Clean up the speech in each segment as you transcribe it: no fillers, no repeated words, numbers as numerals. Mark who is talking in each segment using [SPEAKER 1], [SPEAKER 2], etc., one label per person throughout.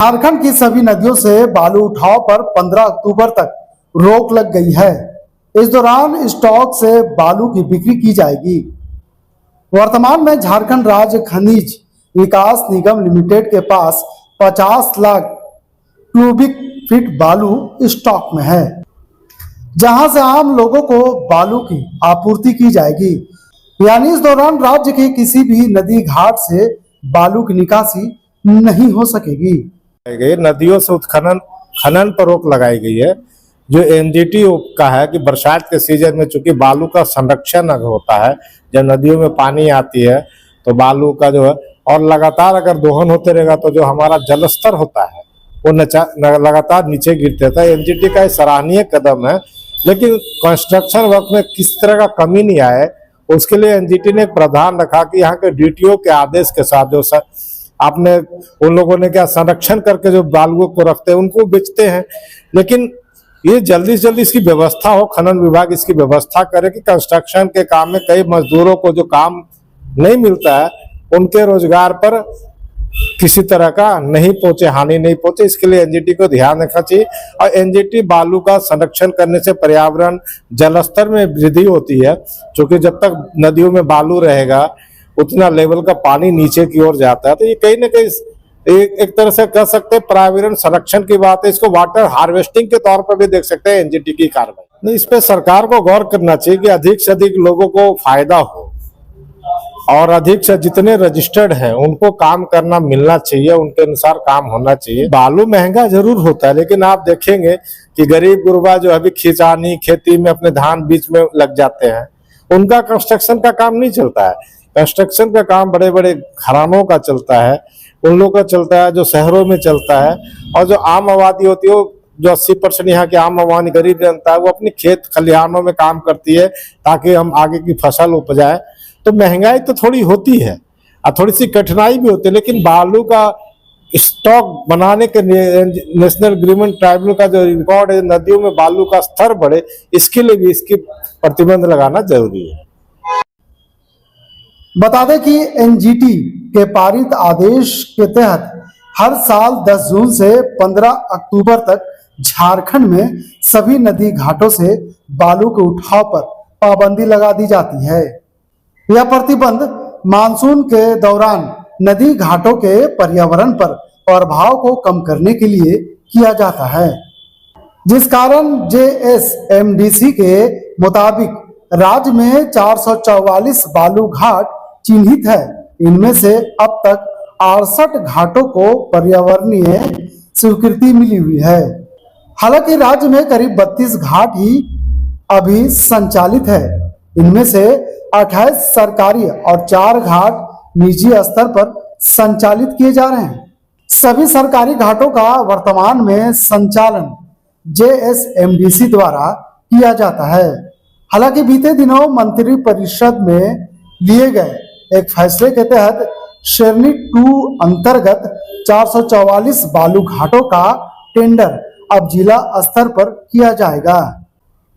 [SPEAKER 1] झारखंड की सभी नदियों से बालू उठाव पर 15 अक्टूबर तक रोक लग गई है। इस दौरान स्टॉक से बालू की बिक्री की जाएगी। वर्तमान में झारखंड राज्य खनिज विकास निगम लिमिटेड के पास 50 लाख क्यूबिक फीट बालू स्टॉक में है, जहां से आम लोगों को बालू की आपूर्ति की जाएगी। यानी इस दौरान राज्य के किसी भी नदी घाट से बालू की निकासी नहीं हो सकेगी।
[SPEAKER 2] नदियों से उत्खनन खनन पर रोक लगाई गई है, जो एनजीटी का है कि बरसात के सीजन में चूंकि बालू का संरक्षण होता है, जब नदियों में पानी आती है तो बालू का जो है, और लगातार अगर दोहन होते रहेगा तो जो हमारा जल स्तर होता है वो लगातार नीचे गिरते रहता है। एनजीटी का सराहनीय कदम है, लेकिन कंस्ट्रक्शन वर्क में किस तरह का कमी नहीं आए उसके लिए एनजीटी ने प्रावधान रखा कि यहाँ के डीटीओ के आदेश के साथ जो आपने उन लोगों ने क्या संरक्षण करके जो बालुओं को रखते हैं उनको बेचते हैं, लेकिन ये जल्दी से जल्दी इसकी व्यवस्था हो, खनन विभाग इसकी व्यवस्था करे कि कंस्ट्रक्शन के काम में कई मजदूरों को जो काम नहीं मिलता है उनके रोजगार पर किसी तरह का नहीं पहुंचे, हानि नहीं पहुंचे। इसके लिए एनजीटी को ध्यान रखना चाहिए और एनजीटी बालू का संरक्षण करने से पर्यावरण जलस्तर में वृद्धि होती है, क्योंकि जब तक नदियों में बालू रहेगा उतना लेवल का पानी नीचे की ओर जाता है। तो ये कहीं ना कहीं एक तरह से कह सकते हैं पर्यावरण संरक्षण की बात है। इसको वाटर हार्वेस्टिंग के तौर पर भी देख सकते हैं एनजीटी की कार्रवाई। इस पे सरकार को गौर करना चाहिए कि अधिक से अधिक लोगों को फायदा हो और अधिक से जितने रजिस्टर्ड हैं उनको काम करना मिलना चाहिए, उनके अनुसार काम होना चाहिए। बालू महंगा जरूर होता है, लेकिन आप देखेंगे कि गरीब गुरबा जो अभी खिंचानी खेती में अपने धान बीच में लग जाते हैं, उनका कंस्ट्रक्शन का काम नहीं चलता है। कंस्ट्रक्शन का काम बड़े बड़े घरानों का चलता है, उन लोगों का चलता है जो शहरों में चलता है, और जो आम आबादी होती है जो 80% यहाँ की आम आबादी गरीब जनता है वो अपनी खेत खलिहानों में काम करती है ताकि हम आगे की फसल उपजाए। तो महंगाई तो थोड़ी होती है और थोड़ी सी कठिनाई भी होती है, लेकिन बालू का स्टॉक बनाने के नेशनल एग्रीमेंट ट्राइब्यूनल का जो रिकॉर्ड है, नदियों में बालू का स्तर बढ़े, इसके लिए भी इसकी प्रतिबंध लगाना जरूरी है।
[SPEAKER 1] बता दें कि एनजीटी के पारित आदेश के तहत हर साल 10 जून से 15 अक्टूबर तक झारखंड में सभी नदी घाटों से बालू के उठाव पर पाबंदी लगा दी जाती है। यह प्रतिबंध मानसून के दौरान नदी घाटों के पर्यावरण पर प्रभाव को कम करने के लिए किया जाता है, जिस कारण जेएसएमडीसी के मुताबिक राज्य में 444 बालू घाट चिन्हित है। इनमें से अब तक 68 घाटों को पर्यावरणीय स्वीकृति मिली हुई है। हालांकि राज्य में करीब 32 घाट ही अभी संचालित है। इनमें से 28 सरकारी और 4 घाट निजी स्तर पर संचालित किए जा रहे हैं। सभी सरकारी घाटों का वर्तमान में संचालन जेएसएमडीसी द्वारा किया जाता है। हालांकि बीते दिनों मंत्रि परिषद में लिए गए एक फैसले के तहत श्रेणी 2 अंतर्गत 444 बालू घाटों का टेंडर अब जिला स्तर पर किया जाएगा।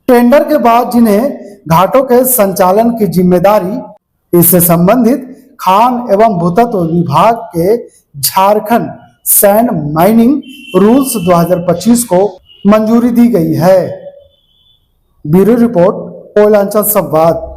[SPEAKER 1] टेंडर के बाद जिन्हें घाटों के संचालन की जिम्मेदारी इससे संबंधित खान एवं भूतत्व विभाग के झारखंड सैंड माइनिंग रूल्स 2025 को मंजूरी दी गई है। ब्यूरो रिपोर्ट कोयलांचल संवाद।